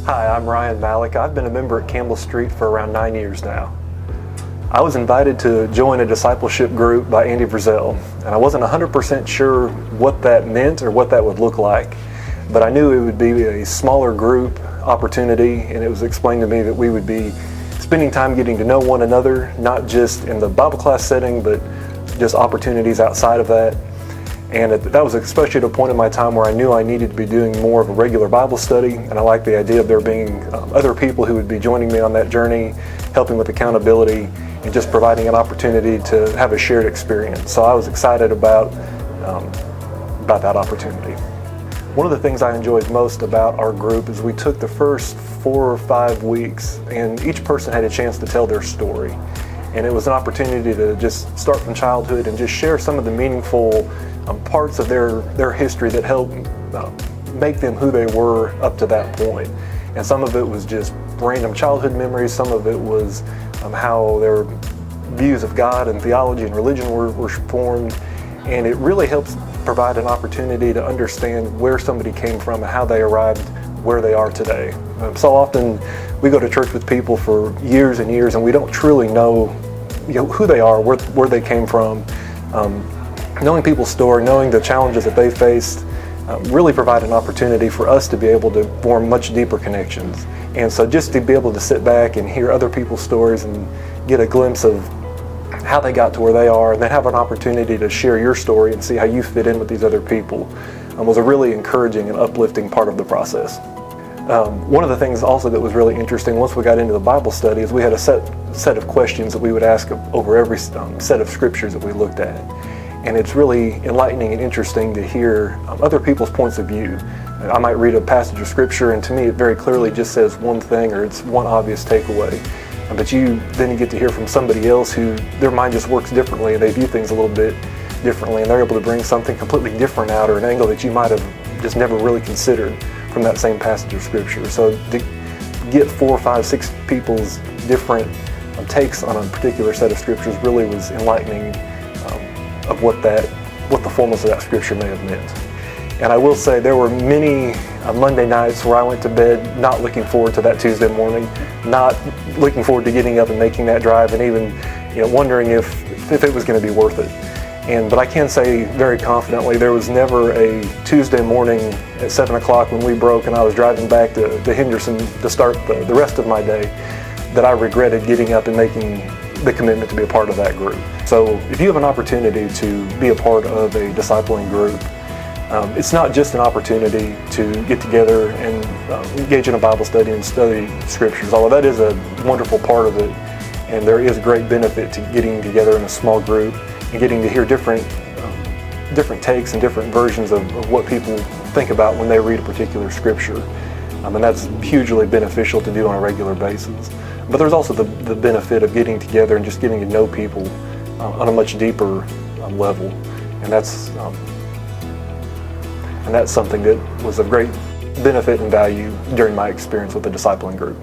Hi, I'm Ryan Malecha. I've been a member at Campbell Street for around 9 years now. I was invited to join a discipleship group by Andy Frizzell, and I wasn't 100% sure what that meant or what that would look like, but I knew it would be a smaller group opportunity, and it was explained to me that we would be spending time getting to know one another, not just in the Bible class setting, but just opportunities outside of that. And that was especially at a point in my time where I knew I needed to be doing more of a regular Bible study, and I liked the idea of there being other people who would be joining me on that journey, helping with accountability, and just providing an opportunity to have a shared experience. So I was excited about that opportunity. One of the things I enjoyed most about our group is we took the first 4 or 5 weeks, and each person had a chance to tell their story. And it was an opportunity to just start from childhood and just share some of the meaningful parts of their history that helped make them who they were up to that point. And some of it was just random childhood memories, some of it was how their views of God and theology and religion were formed. And it really helps provide an opportunity to understand where somebody came from and how they arrived where they are today. So often we go to church with people for years and years and we don't truly know, who they are, where they came from. Knowing people's story, knowing the challenges that they faced, really provide an opportunity for us to be able to form much deeper connections. And so just to be able to sit back and hear other people's stories and get a glimpse of how they got to where they are, and then have an opportunity to share your story and see how you fit in with these other people, was a really encouraging and uplifting part of the process. One of the things also that was really interesting once we got into the Bible study is we had a set of questions that we would ask over every set of scriptures that we looked at. And it's really enlightening and interesting to hear other people's points of view. I might read a passage of scripture and to me it very clearly just says one thing or it's one obvious takeaway. But you get to hear from somebody else who their mind just works differently and they view things a little bit differently and they're able to bring something completely different out or an angle that you might have just never really considered from that same passage of scripture. So to get 4, 5, 6 people's different takes on a particular set of scriptures really was enlightening of what the fullness of that scripture may have meant. And I will say there were many Monday nights where I went to bed not looking forward to that Tuesday morning, not looking forward to getting up and making that drive, and even wondering if it was going to be worth it. But I can say very confidently there was never a Tuesday morning at 7 o'clock when we broke and I was driving back to Henderson to start the rest of my day that I regretted getting up and making the commitment to be a part of that group. So if you have an opportunity to be a part of a discipling group, it's not just an opportunity to get together and engage in a Bible study and study scriptures, although that is a wonderful part of it, and there is great benefit to getting together in a small group and getting to hear different takes and different versions of what people think about when they read a particular scripture. And that's hugely beneficial to do on a regular basis. But there's also the benefit of getting together and just getting to know people on a much deeper level. And that's something that was of great benefit and value during my experience with the discipling group.